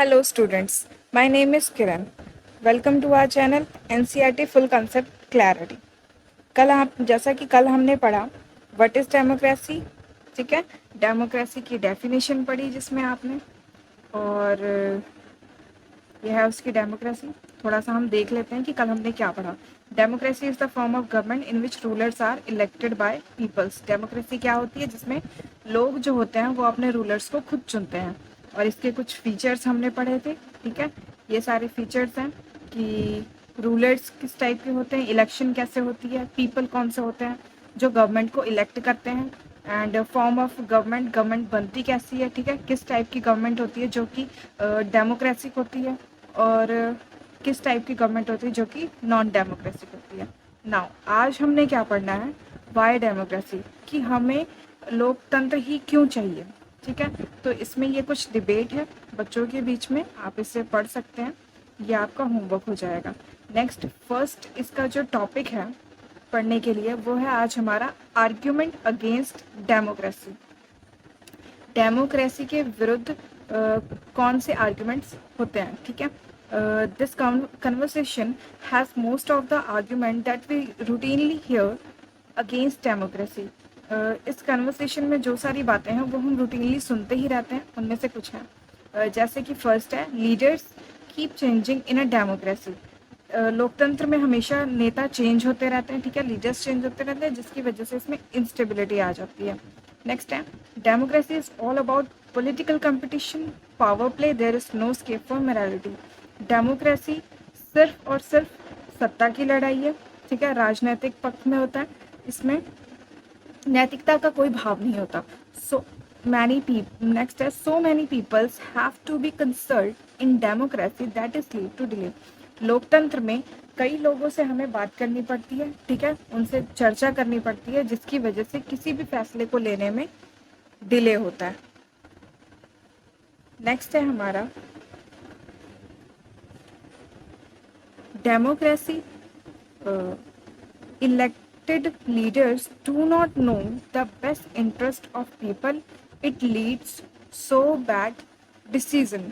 Hello students, my name is Kiran. Welcome to our channel NCERT Full Concept Clarity. कल हमने पढ़ा what is democracy, ठीक है। Democracy की डेफिनेशन पढ़ी जिसमें आपने, और यह है उसकी डेमोक्रेसी। थोड़ा सा हम देख लेते हैं कि कल हमने क्या पढ़ा। Democracy is the form of government in which rulers are elected by peoples. Democracy क्या होती है? जिसमें लोग जो होते हैं वो अपने रूलर्स को खुद चुनते हैं, और इसके कुछ फीचर्स हमने पढ़े थे, ठीक है। ये सारे फीचर्स हैं कि रूलर्स किस टाइप के होते हैं, इलेक्शन कैसे होती है, पीपल कौन से होते हैं जो गवर्नमेंट को इलेक्ट करते हैं, and form of government, government बनती कैसी है, ठीक है, किस टाइप की गवर्नमेंट होती है जो कि डेमोक्रेसिक होती है, और किस टाइप की गवर्नमेंट होती है जो कि नॉन डेमोक्रेसिक होती है। नाउ आज हमने क्या पढ़ना है, वाई डेमोक्रेसी, कि हमें लोकतंत्र ही क्यों चाहिए, ठीक है। तो इसमें ये कुछ डिबेट है बच्चों के बीच में, आप इसे पढ़ सकते हैं, ये आपका होमवर्क हो जाएगा। नेक्स्ट फर्स्ट इसका जो टॉपिक है पढ़ने के लिए वो है आज हमारा आर्ग्यूमेंट अगेंस्ट डेमोक्रेसी। डेमोक्रेसी के विरुद्ध कौन से आर्ग्यूमेंट्स होते हैं, ठीक है। This conversation has most of the argument that we routinely hear against democracy. इस कन्वर्सेशन में जो सारी बातें हैं वो हम रूटीनली सुनते ही रहते हैं, उनमें से कुछ हैं। जैसे कि फर्स्ट है, leaders keep changing in a democracy. लोकतंत्र में हमेशा नेता चेंज होते रहते हैं, ठीक है, लीडर्स चेंज होते रहते हैं, जिसकी वजह से इसमें इंस्टेबिलिटी आ जाती है। नेक्स्ट है, democracy is all about political competition, power play, there is no scope for morality. Democracy सिर्फ और सिर्फ सत्ता की लड़ाई है, ठीक है, राजनीतिक पक्ष में होता है, इसमें नैतिकता का कोई भाव नहीं होता। सो मैनी पीपल, नेक्स्ट है, so many peoples have to be consult in democracy that is lead to delay. लोकतंत्र में कई लोगों से हमें बात करनी पड़ती है, ठीक है, उनसे चर्चा करनी पड़ती है, जिसकी वजह से किसी भी फैसले को लेने में डिले होता है। नेक्स्ट है हमारा democracy, elected leaders do not know the best interest of people, it leads so bad decision।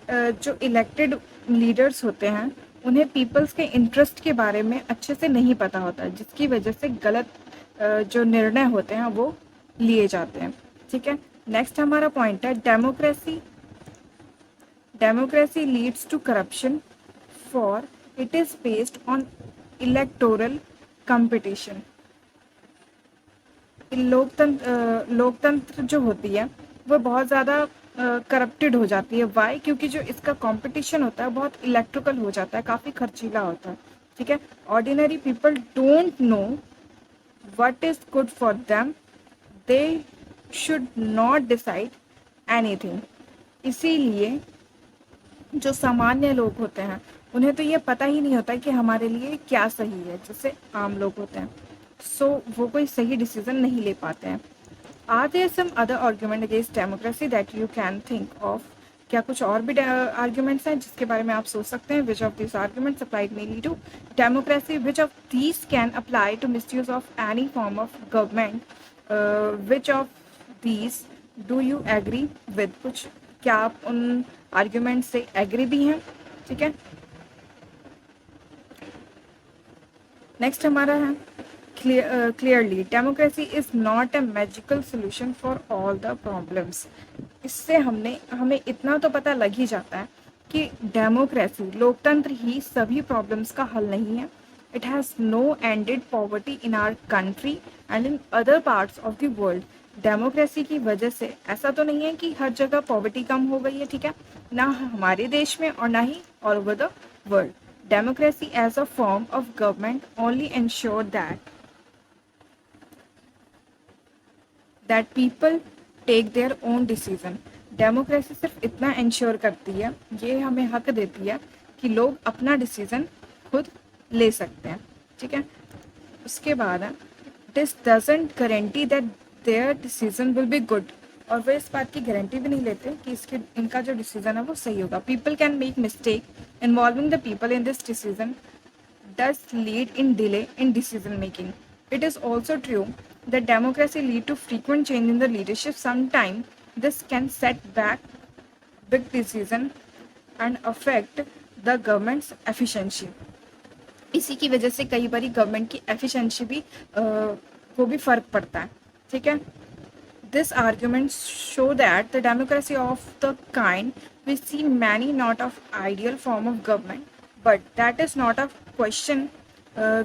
जो इलेक्टेड लीडर्स होते हैं उन्हें पीपल्स के इंटरेस्ट के बारे में अच्छे से नहीं पता होता, जिसकी वजह से गलत जो निर्णय होते हैं वो लिए जाते हैं, ठीक है। नेक्स्ट हमारा पॉइंट है, democracy leads to corruption for it is based on electoral competition. लोकतंत्र जो होती है वो बहुत ज़्यादा करप्टेड हो जाती है। वाई? क्योंकि जो इसका कंपटीशन होता है बहुत इलेक्ट्रिकल हो जाता है, काफ़ी खर्चीला होता है, ठीक है। Ordinary people don't know what is good for them, they should not decide anything. इसीलिए जो सामान्य लोग होते हैं उन्हें तो ये पता ही नहीं होता कि हमारे लिए क्या सही है, जैसे आम लोग होते हैं, सो वो कोई सही डिसीजन नहीं ले पाते हैं। Are there some other argument against democracy that you can think of? क्या कुछ और भी आर्ग्यूमेंट्स हैं जिसके बारे में आप सोच सकते हैं? Which of this arguments applied mainly to democracy? Which of these can apply to misuse of any form of government? Which of these do you agree with? कुछ क्या आप उन आर्ग्यूमेंट से एग्री भी हैं, ठीक है। नेक्स्ट हमारा है clearly democracy is not a magical solution for all the problems. इससे हमें इतना तो पता लग ही जाता है कि डेमोक्रेसी, लोकतंत्र ही सभी प्रॉब्लम्स का हल नहीं है। It has no ended poverty in our country and in other parts of the world. Democracy की वजह से ऐसा तो नहीं है कि हर जगह पॉवर्टी कम हो गई है, ठीक है, ना हमारे देश में और ना ही all over the world. Democracy as a form of government only ensure that people take their own decision। Democracy सिर्फ इतना इंश्योर करती है, ये हमें हक देती है कि लोग अपना डिसीजन खुद ले सकते हैं, ठीक है। उसके बाद है, this doesn't guarantee that there decision will be good. और वे इस बात की गारंटी भी नहीं लेते कि इनका जो डिसीजन है वो सही होगा। People can make mistake, involving the people in this decision does lead in delay in decision making. It is also true that democracy lead to frequent change in the leadership. Sometimes this can set back big decision and affect the government's efficiency. इसी की वजह से कई बारी government की efficiency भी को भी फर्क पड़ता है, ठीक है. This argument show that the democracy of the kind we see many not of ideal form of government, but that is not a question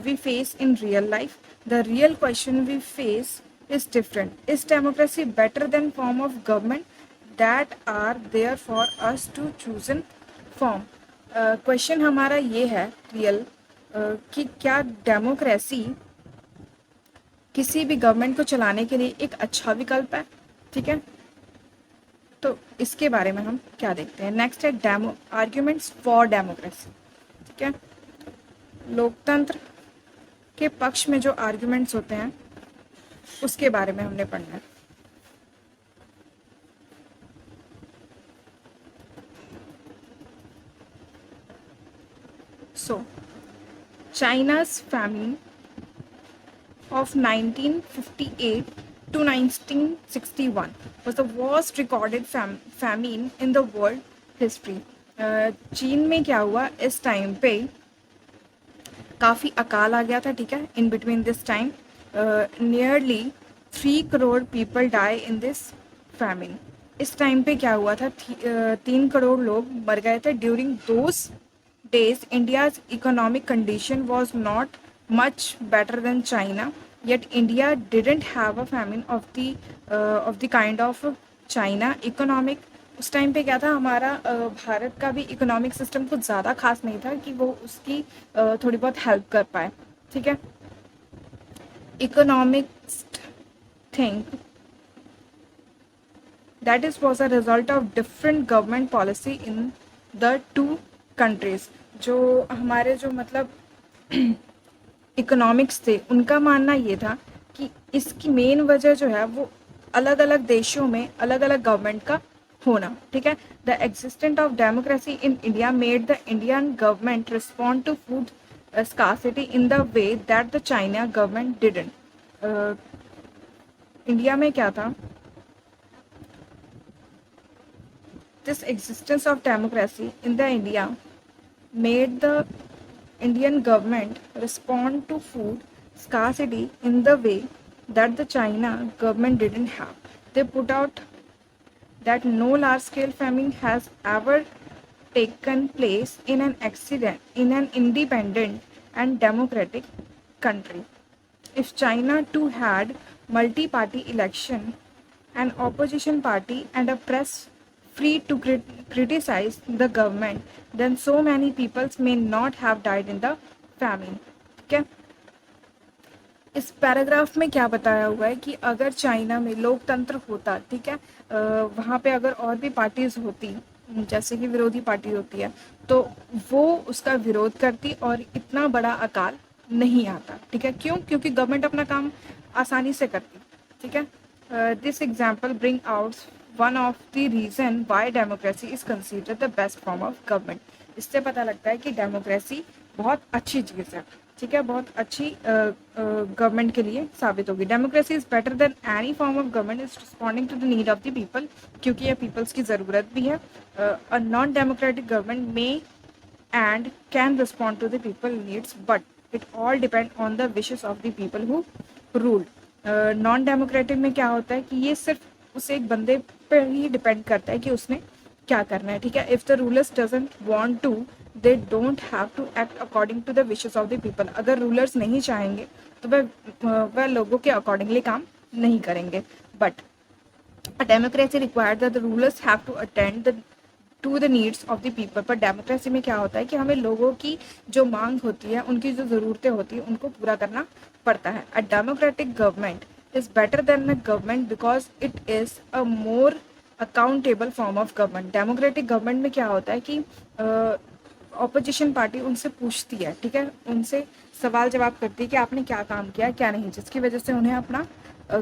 we face in real life. The real question we face is different. Is democracy better than form of government that are there for us to choose in form? Question हमारा ये है real कि क्या democracy किसी भी government को चलाने के लिए एक अच्छा विकल्प है, ठीक है. तो इसके बारे में हम क्या देखते हैं. नेक्स्ट है आर्ग्यूमेंट्स फॉर डेमोक्रेसी, ठीक है. लोकतंत्र के पक्ष में जो आर्ग्यूमेंट्स होते हैं उसके बारे में हमने पढ़ना है. सो चाइना's famine of 1958 to 1961 was the worst recorded famine in the world history. चीन में क्या हुआ इस टाइम पे काफ़ी अकाल आ गया था, ठीक है. In between this time nearly 3 crore people die in this famine. इस टाइम पे क्या हुआ था 3 करोड़ लोग मर गए थे. During those days India's economic condition was not much better than China, yet India didn't have a famine of the kind of China. economic उस टाइम पे क्या था हमारा भारत का भी इकोनॉमिक सिस्टम कुछ ज़्यादा खास नहीं था कि वो उसकी थोड़ी बहुत हेल्प कर पाए, ठीक है. Economics think that is was a result of different government policy in the two countries. जो हमारे जो मतलब इकोनॉमिक्स थे उनका मानना ये था कि इसकी मेन वजह जो है वो अलग अलग देशों में अलग अलग गवर्नमेंट का होना, ठीक है. The existence of democracy in India made the Indian government respond to food scarcity in the way that the China government didn't. India में क्या था, this existence of democracy in the India made the Indian government respond to food scarcity in the way that the China government didn't have. They put out that no large-scale famine has ever taken place in an independent and democratic country. If China too had multi-party election, an opposition party and a press free to criticize the government, then so many peoples may not have died in the famine, ठीक है. इस paragraph में क्या बताया हुआ है कि अगर चाइना में लोकतंत्र होता, ठीक है, वहाँ पे अगर और भी पार्टीज होती जैसे कि विरोधी पार्टी होती है तो वो उसका विरोध करती और इतना बड़ा अकाल नहीं आता, ठीक है. क्यों? क्योंकि गवर्नमेंट अपना काम आसानी से करती, ठीक है. This example bring out one of the reason why democracy is considered the best form of government. इससे पता लगता है कि डेमोक्रेसी बहुत अच्छी चीज़ है, ठीक है, बहुत अच्छी गवर्नमेंट के लिए साबित होगी. Democracy is better than any form of government is responding to the need of the people, क्योंकि ये पीपल्स की ज़रूरत भी है. A non democratic government may and can respond to the people needs, but it all depend on the wishes of the people who rule. Non democratic में क्या होता है कि ये सिर्फ उस एक बंदे पर ही डिपेंड करता है कि उसने क्या करना है, ठीक है. If the rulers doesn't want to they don't have to act according to the wishes of the people. अगर रूलर्स नहीं चाहेंगे तो वह लोगों के अकॉर्डिंगली काम नहीं करेंगे. But a democracy requires that the rulers have to attend to the needs of the people. पर डेमोक्रेसी में क्या होता है कि हमें लोगों की जो मांग होती है, उनकी जो ज़रूरतें होती है, उनको पूरा करना पड़ता है. A democratic government is better than a government because it is a more accountable form of government. Democratic government में क्या होता है कि ऑपोजिशन पार्टी उनसे पूछती है, ठीक है, उनसे सवाल जवाब करती है कि आपने क्या काम किया क्या नहीं, जिसकी वजह से उन्हें अपना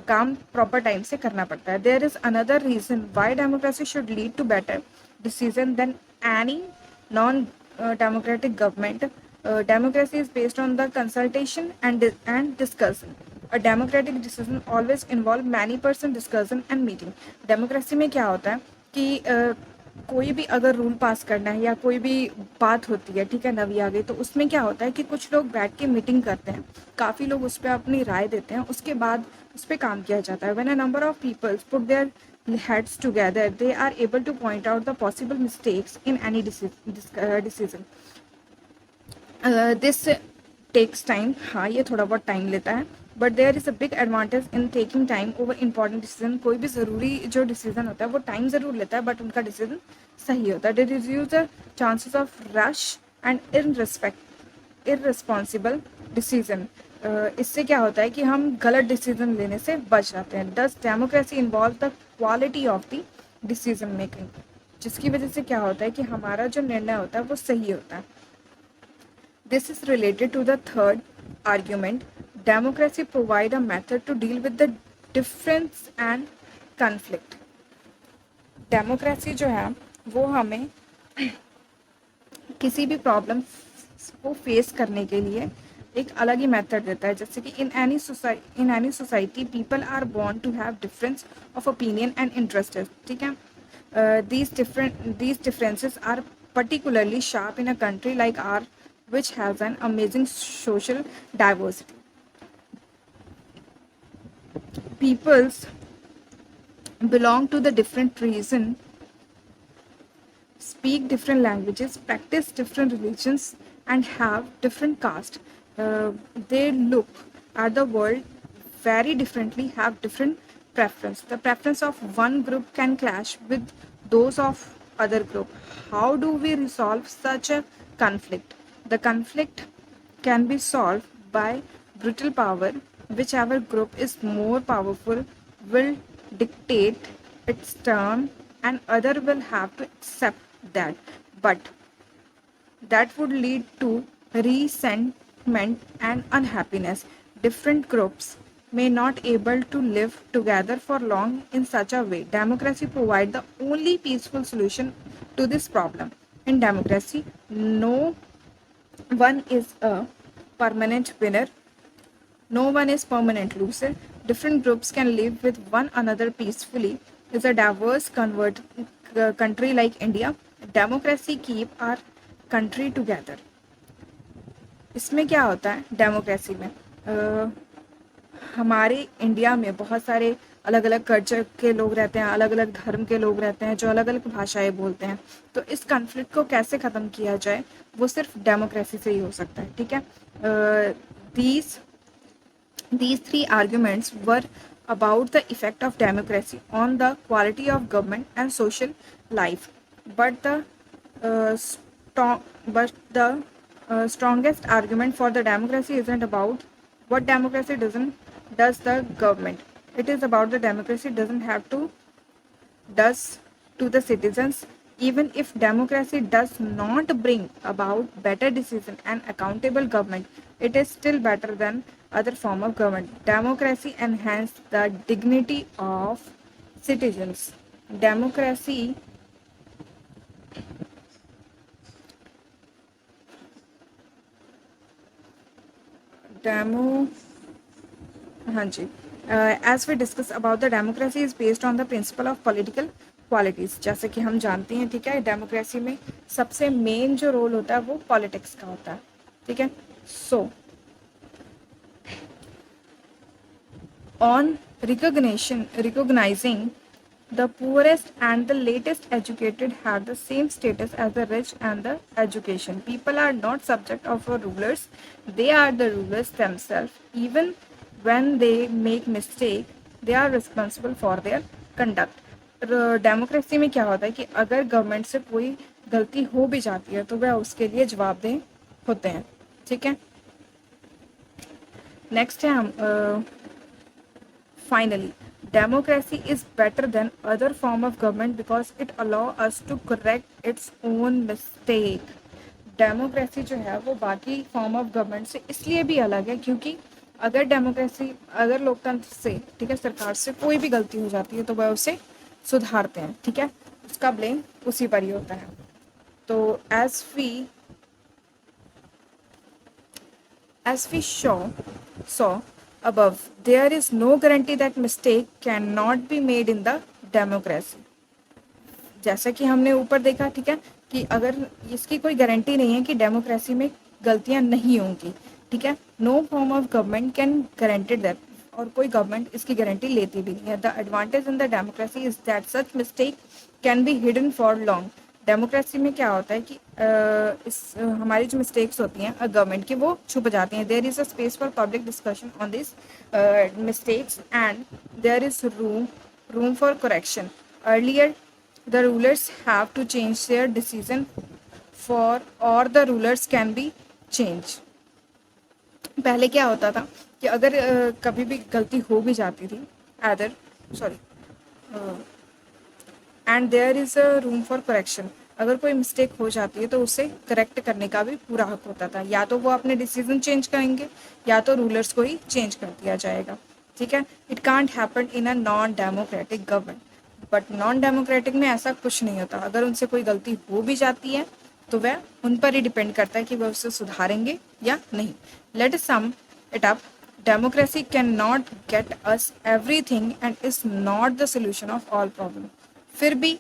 काम प्रॉपर टाइम से करना पड़ता है. There is another reason why democracy should lead to better decision than any non democratic government. Democracy is based on the consultation and discussion. A democratic decision always involve many person discussion and meeting. Democracy में क्या होता है कि कोई भी अगर rule पास करना है या कोई भी बात होती है, ठीक है, नवी आ गई, तो उसमें क्या होता है कि कुछ लोग बैठ के मीटिंग करते हैं, काफ़ी लोग उस पर अपनी राय देते हैं, उसके बाद उस पर काम किया जाता है. When a number of peoples put their heads together, they are able to point out the possible mistakes in any decision. This takes time. हाँ, ये थोड़ा बहुत टाइम लेता है, but there is a big advantage in taking time over important decision. कोई भी ज़रूरी जो डिसीजन होता है वो टाइम ज़रूर लेता है, बट उनका डिसीजन सही होता है. They reduce the chances of rush and irresponsible decision. इससे क्या होता है कि हम गलत डिसीजन लेने से बच जाते हैं. Does democracy involve the quality of the decision making, जिसकी वजह से क्या होता है कि हमारा जो निर्णय होता है वो सही होता है. This is related to the third argument. Democracy provide a method to deal with the difference and conflict. Democracy जो है वो हमें किसी भी प्रॉब्लम को फेस करने के लिए एक अलग ही मेथड देता है. जैसे कि in any society people are born to have difference of opinion and interest. ठीक है, these differences are particularly sharp in a country like ours, which has an amazing social diversity. Peoples belong to the different region, speak different languages, practice different religions, and have different caste. They look at the world very differently, have different preference. The preference of one group can clash with those of other group. How do we resolve such a conflict? The conflict can be solved by brutal power. Whichever group is more powerful will dictate its term, and other will have to accept that. But that would lead to resentment and unhappiness. Different groups may not able to live together for long in such a way. Democracy provides the only peaceful solution to this problem. In democracy, no one is a permanent winner, no one is permanent loser. Different groups can live with one another peacefully. It's a diverse country like India. Democracy keep our country together. इसमें क्या होता है democracy में, हमारे India में बहुत सारे अलग अलग कल्चर के लोग रहते हैं, अलग अलग धर्म के लोग रहते हैं, जो अलग अलग भाषाएं बोलते हैं. तो इस कॉन्फ्लिक्ट को कैसे ख़त्म किया जाए वो सिर्फ डेमोक्रेसी से ही हो सकता है. ठीक है, these three arguments were about the effect of democracy on the quality of government and social life. But the strongest argument for the democracy isn't about what democracy does the government. It is about the democracy doesn't have to does to the citizens. Even if democracy does not bring about better decision and accountable government, it is still better than other form of government. Democracy enhance the dignity of citizens. Democracy demo हाँ जी, as we discuss about the democracy is based on the principle of political qualities. जैसे कि हम जानते हैं, ठीक है, democracy में सबसे मेन जो रोल होता है वो पॉलिटिक्स का होता है. ठीक है, सो on recognizing the poorest and the latest educated have the same status as the rich and the education. People are not subject of rulers, they are the rulers themselves. Even when they make mistake, they are responsible for their conduct. Democracy में क्या होता है कि अगर government से कोई गलती हो भी जाती है तो वह उसके लिए जवाबदेह होते हैं. ठीक है, नेक्स्ट है हम finally, democracy is better than other form of government because it allow us to correct its own mistake. Democracy जो है वो बाकी फॉर्म ऑफ गवर्नमेंट से इसलिए भी अलग है क्योंकि अगर लोकतंत्र से, ठीक है, सरकार से कोई भी गलती हो जाती है तो वह उसे सुधारते हैं. ठीक है, उसका ब्लेम उसी पर ही होता है. तो as we saw above, there is no guarantee that mistake cannot be made in the democracy. जैसा कि हमने ऊपर देखा, ठीक है, कि अगर इसकी कोई गारंटी नहीं है कि डेमोक्रेसी में गलतियां नहीं होंगी, ठीक है, no form of government can guaranteed that, और कोई गवर्नमेंट इसकी गारंटी लेती भी नहीं है। The advantage in the democracy is that such mistake can be hidden for long. Democracy में क्या होता है कि हमारी जो मिस्टेक्स होती हैं गवर्नमेंट की, वो छुप जाती हैं। There is a space for public discussion on this mistakes and there is room for correction. Earlier the rulers have to change their decision for or the rulers can be changed। पहले क्या होता था कि अगर कभी भी गलती हो भी जाती थी, other sorry and there is a room for correction, अगर कोई मिस्टेक हो जाती है तो उसे करेक्ट करने का भी पूरा हक होता था। या तो वो अपने डिसीजन चेंज करेंगे या तो रूलर्स को ही चेंज कर दिया जाएगा, ठीक है। It can't happen in a non democratic government, but non democratic में ऐसा कुछ नहीं होता। अगर उनसे कोई गलती हो भी जाती है तो वह उन पर ही डिपेंड करता है कि वह उसे सुधारेंगे या नहीं। Let us sum it up. Democracy can not get us everything and is not the solution of all problem. फिर भी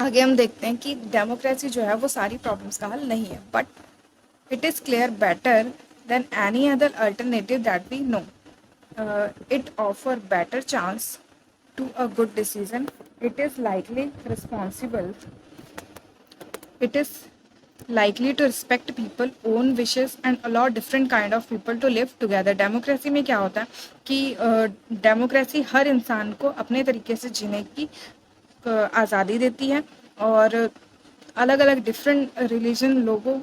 आगे हम देखते हैं कि डेमोक्रेसी जो है वो सारी प्रॉब्लम्स का हल नहीं है, but it is clear better than any other alternative that we know. It offer better chance to a good decision. It is likely responsible. It is likely to respect people own wishes and allow different kind of people to live together। Democracy में क्या होता है कि democracy हर इंसान को अपने तरीके से जीने की आज़ादी देती है और अलग अलग डिफरेंट रिलीजन लोगों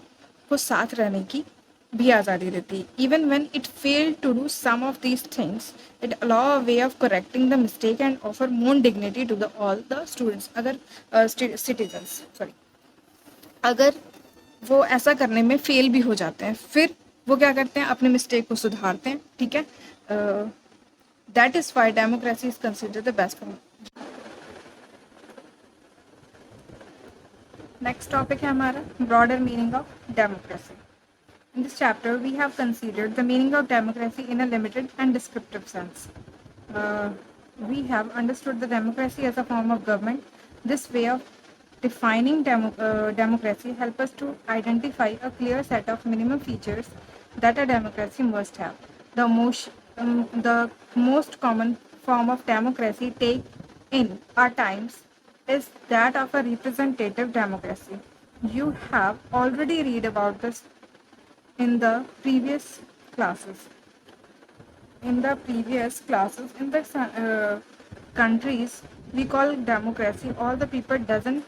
को साथ रहने की भी आज़ादी देती है। Even when it fail to do some of these things it allow a way of correcting the mistake and offer more dignity to the all the students. अगर सिटीजन्स सॉरी अगर वो ऐसा करने में फेल भी हो जाते हैं, फिर वो क्या करते हैं, अपने मिस्टेक को सुधारते हैं, ठीक है। That is why democracy is considered the best form. Next topic है हमारा broader meaning of democracy. In this chapter, we have considered the meaning of democracy in a limited and descriptive sense. Uh, we have understood the democracy as a form of government. This way of defining democracy helps us to identify a clear set of minimum features that a democracy must have. The most common form of democracy take in our times is that of a representative democracy. You have already read about this in the previous classes. In the countries we call democracy, all the people doesn't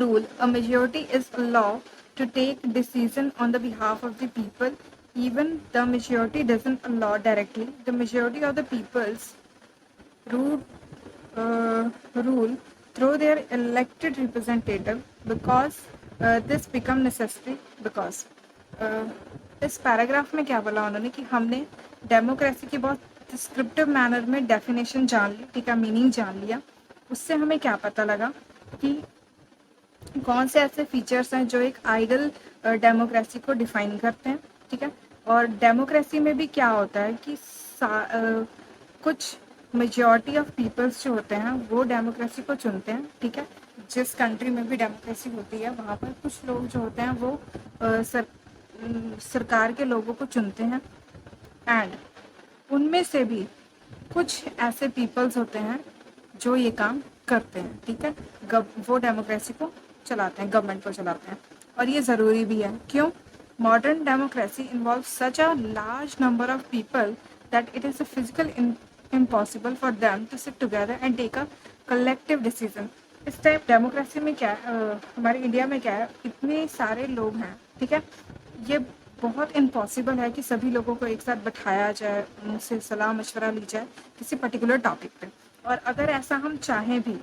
rule. A majority is allowed to take decision on the behalf of the people. Even the majority doesn't allow directly. The majority of the peoples rule, rule through their elected representative because this become necessary because इस paragraph में क्या बोला उन्होंने कि हमने democracy की बहुत descriptive manner में डेफिनेशन जान ली, ठीक है, मीनिंग जान लिया। उससे हमें क्या पता लगा कि कौन से ऐसे फीचर्स हैं जो एक आइडल डेमोक्रेसी को डिफाइन करते हैं, ठीक है। और डेमोक्रेसी में भी क्या होता है कि कुछ मेजॉरिटी ऑफ पीपल्स जो होते हैं वो डेमोक्रेसी को चुनते हैं, ठीक है। जिस कंट्री में भी डेमोक्रेसी होती है वहाँ पर कुछ लोग जो होते हैं वो सरकार के लोगों को चुनते हैं एंड उनमें से भी कुछ ऐसे पीपल्स होते हैं जो ये काम करते हैं, ठीक है। वो डेमोक्रेसी को चलाते हैं, गवर्नमेंट को चलाते हैं, और ये ज़रूरी भी है। क्यों? Modern democracy involve such a large number of people that it is a physical impossible for them to sit together and take a collective decision. इस टाइप डेमोक्रेसी में क्या है, हमारे इंडिया में क्या है, इतने सारे लोग हैं, ठीक है, ये बहुत इम्पॉसिबल है कि सभी लोगों को एक साथ बैठाया जाए, उनसे सलाह मशवरा ली जाए किसी पर्टिकुलर टॉपिक पे। और अगर ऐसा हम चाहें भी,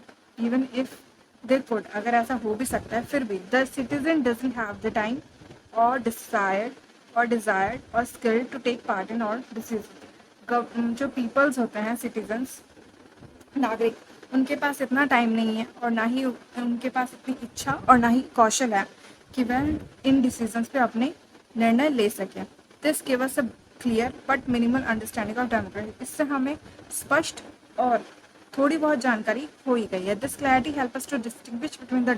इवन इफ दे कुड, अगर ऐसा हो भी सकता है, फिर भी the citizen doesn't have the time और डिजायर्ड और skill to take part in all decision. जो पीपल्स होते हैं, सिटीजन्स, नागरिक, उनके पास इतना टाइम नहीं है और ना ही उनके पास इतनी इच्छा और ना ही कौशल है कि वह इन डिसीजंस पे अपने निर्णय ले सकें। This give us a clear but minimal understanding of democracy. इससे हमें स्पष्ट और थोड़ी बहुत जानकारी हो ही गई है। This clarity help us to distinguish between the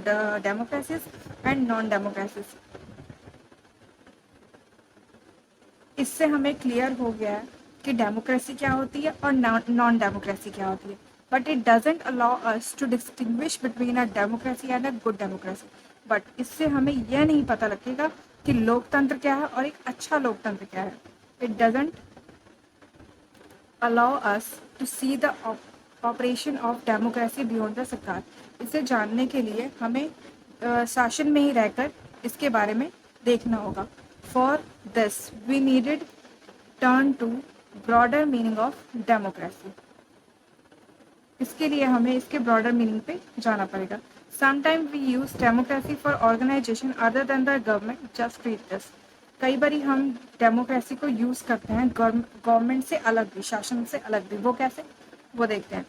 democracies and non democracies. इससे हमें क्लियर हो गया है कि डेमोक्रेसी क्या होती है और नॉन डेमोक्रेसी क्या होती है। But it doesn't allow us to distinguish between a democracy and a good democracy. But इससे हमें यह नहीं पता लगेगा कि लोकतंत्र क्या है और एक अच्छा लोकतंत्र क्या है। It doesn't allow us to see the operation of democracy beyond the सरकार। इसे जानने के लिए हमें शासन में ही रहकर इसके बारे में देखना होगा। For this we needed turn to broader meaning of democracy. इसके लिए हमें इसके ब्रॉडर मीनिंग पे जाना पड़ेगा। Sometime we use democracy for organisation other than the government just read this. कई बारी हम डेमोक्रेसी को यूज करते हैं गवर्नमेंट से अलग भी, शासन से अलग भी। वो कैसे, वो देखते हैं।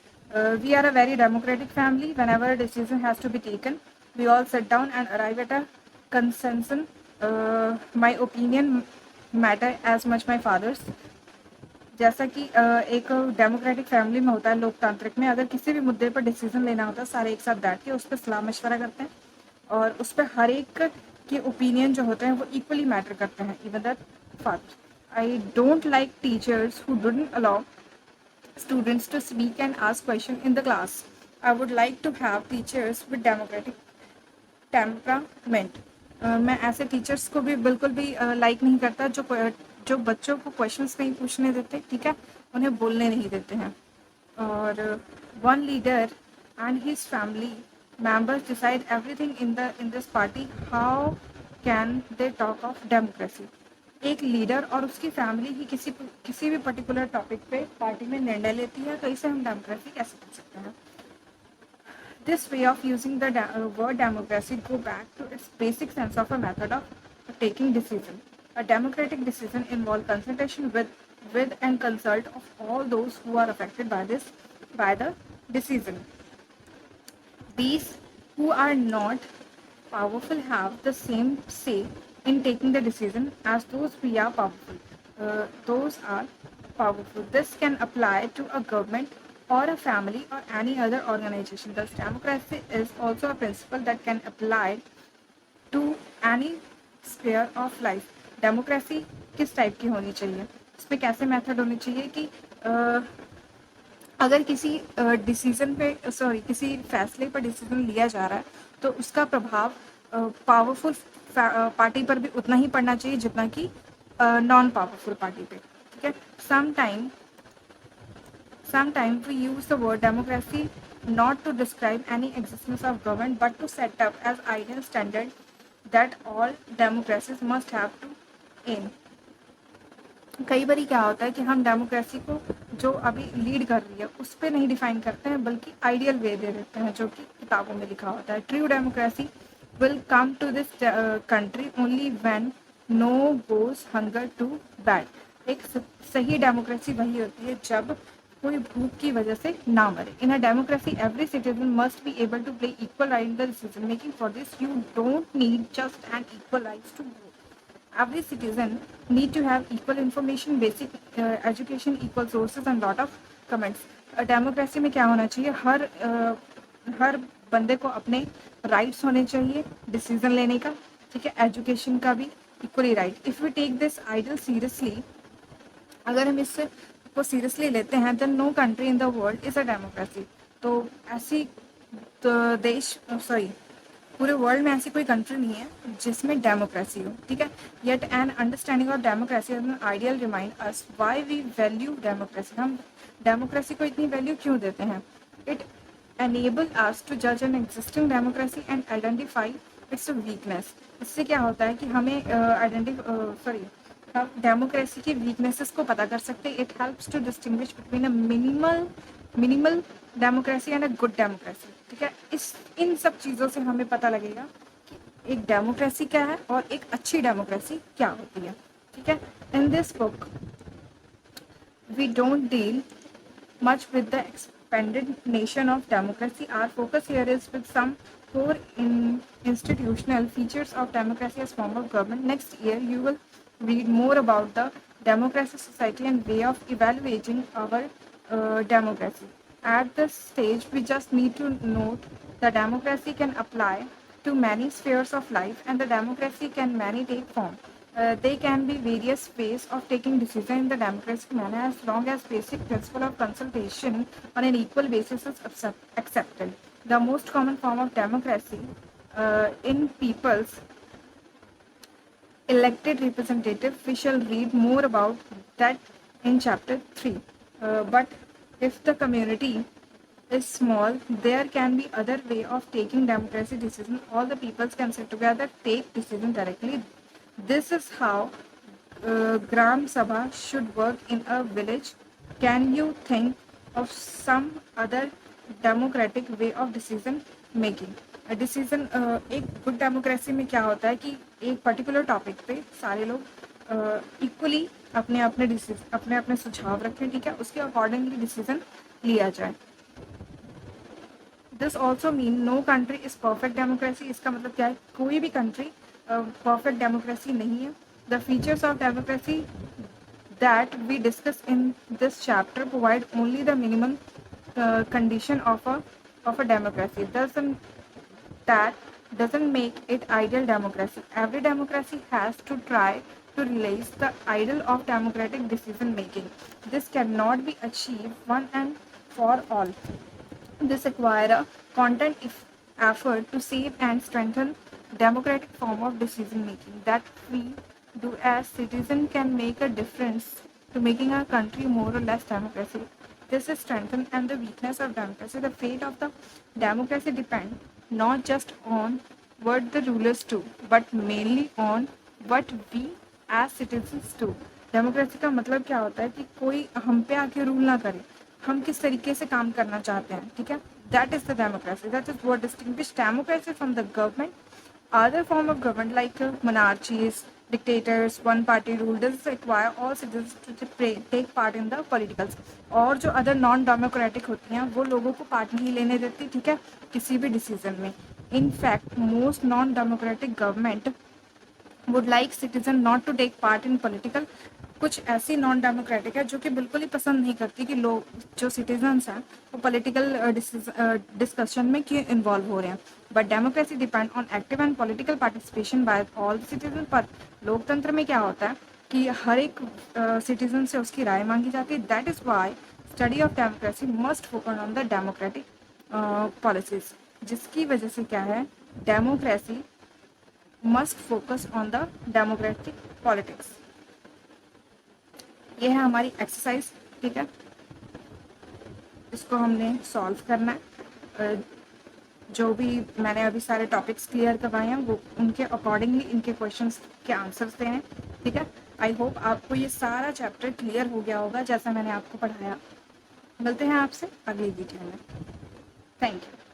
We are a very democratic family. When ever a decision has to be taken we all sit down and arrive at a consensus. My opinion matter as much my father's. जैसा कि एक डेमोक्रेटिक फैमिली में होता है, लोकतांत्रिक में, अगर किसी भी मुद्दे पर डिसीजन लेना होता है, सारे एक साथ बैठ के उस पर सलाह मशवरा करते हैं और उस पर हर एक के ओपिनियन जो होते हैं वो इक्वली मैटर करते हैं, even that father. I don't like teachers who don't allow students to speak and ask questions in the class. I would like to have teachers with democratic temperament. मैं ऐसे teachers को भी बिल्कुल भी like नहीं करता जो बच्चों को क्वेश्चंस नहीं पूछने देते, ठीक है, उन्हें बोलने नहीं देते हैं। और one leader and his family members decide everything in this party. How can they talk of democracy? एक लीडर और उसकी फैमिली ही किसी भी पर्टिकुलर टॉपिक पे पार्टी में निर्णय लेती है, तो इसे हम डेमोक्रेसी कैसे कह सकते हैं। This way of using the word democracy go back to its basic sense of a method of taking decision. A democratic decision involves consultation with and consult of all those who are affected by the decision. These who are not powerful have the same say in taking the decision as those who are powerful. Those are powerful. This can apply to a government or a family or any other organization. Thus, democracy is also a principle that can apply to any sphere of life. Democracy किस type की होनी चाहिए, इसमें कैसे method होने चाहिए कि अगर किसी डिसीजन पे किसी फैसले पर डिसीजन लिया जा रहा है तो उसका प्रभाव पावरफुल पार्टी पर भी उतना ही पड़ना चाहिए जितना कि नॉन पावरफुल पार्टी पे, ठीक है। Sometimes we use the word democracy not to describe any existence of government but to set up as ideal standard that all democracies must have to aim. कई बारी क्या होता है कि हम डेमोक्रेसी को जो अभी लीड कर रही है उस पर नहीं डिफाइन करते हैं बल्कि आइडियल वे दे देते हैं जो कि किताबों में लिखा होता है। True democracy will come to this country only when no goes hunger to bad. एक सही डेमोक्रेसी वही होती है जब कोई भूख की वजह से ना मरे। In a democracy every citizen must be able to play equal right in the decision making. For this you don't need just an equal rights to vote. Every citizen need to have equal information, basic education, equal sources and lot of comments. Democracy में क्या होना चाहिए, हर बंदे को अपने rights होने चाहिए decision लेने का, ठीक है, एजुकेशन का भी equally right. If we take this ideal seriously, अगर हम इससे को सीरियसली लेते हैं, then no country in the world is a democracy. तो ऐसी तो पूरे वर्ल्ड में ऐसी कोई कंट्री नहीं है जिसमें डेमोक्रेसी हो, ठीक है। Yet an understanding of democracy as an ideal remind us why we value democracy. हम डेमोक्रेसी को इतनी वैल्यू क्यों देते हैं। इट एनेबल अस टू जज an existing democracy and identify its weakness. इससे क्या होता है कि हमें हम डेमोक्रेसी की वीकनेसेस को पता कर सकते हैं। It helps to distinguish between a minimal democracy and a good democracy, ठीक है। इन सब चीज़ों से हमें पता लगेगा कि एक डेमोक्रेसी क्या है और एक अच्छी डेमोक्रेसी क्या होती है, ठीक है। In this book we don't deal much with the expanded nation of democracy. Our focus here is with some core institutional features of democracy as form of government. Next year, you will read more about the democracy society and way of evaluating our democracy. At this stage, we just need to note the democracy can apply to many spheres of life, and the democracy can many take form. They can be various ways of taking decision in the democratic manner as long as basic principle of consultation on an equal basis is accepted. The most common form of democracy in people's elected representative. We shall read more about that in chapter 3. But if the community is small, there can be other way of taking democracy decision. All the peoples can sit together, take decision directly. This is how Gram Sabha should work in a village. Can you think of some other democratic way of decision making? Decision एक good democracy में क्या होता है कि एक particular topic पे सारे लोग इक्वली अपने अपने सुझाव रखें, ठीक है, उसके अकॉर्डिंगली डिसीजन लिया जाए. This also mean no country is perfect democracy. इसका मतलब क्या है, कोई भी कंट्री परफेक्ट डेमोक्रेसी नहीं है. The features of democracy that we discuss in this chapter provide only the minimum condition of a democracy. That doesn't make it ideal democracy. Every democracy has to try to realize the ideal of democratic decision making. This cannot be achieved one and for all. This requires a content effort to save and strengthen democratic form of decision making. That we do as citizens can make a difference to making our country more or less democracy. This is strength and the weakness of democracy. The fate of the democracy depends not just on what the rulers do, but mainly on what we as citizens do. Democracy का मतलब क्या होता है कि कोई हम पे आके रूल ना करे, हम किस तरीके से काम करना चाहते हैं, ठीक है. That is the democracy. That is what distinguish democracy from the government. Other form of government like monarchies, dictators, one party rule does require all citizens to take part in the politicals. और जो other non democratic होती हैं वो लोगों को part नहीं लेने देती, ठीक है, किसी भी डिसीजन में. In fact most non democratic government would like citizen not to take part in political. कुछ ऐसी नॉन डेमोक्रेटिक है जो कि बिल्कुल ही पसंद नहीं करती कि लोग जो सिटीजन्स हैं वो पॉलिटिकल डिस्कशन में क्यों इन्वॉल्व हो रहे हैं. But democracy depend on active and political participation by all citizen. पर लोकतंत्र में क्या होता है कि हर एक सिटीजन से उसकी राय मांगी जाती है. That is why study of democracy must focus on the democratic policies. जिसकी वजह से क्या है, democracy must focus on the democratic politics. ये है हमारी एक्सरसाइज, ठीक है, इसको हमने सॉल्व करना है. जो भी मैंने अभी सारे टॉपिक्स क्लियर करवाए हैं वो उनके अकॉर्डिंगली इनके क्वेश्चंस के आंसर्स दें, ठीक है. आई होप आपको ये सारा चैप्टर क्लियर हो गया होगा जैसा मैंने आपको पढ़ाया. मिलते हैं आपसे अगली वीडियो में. Thank you.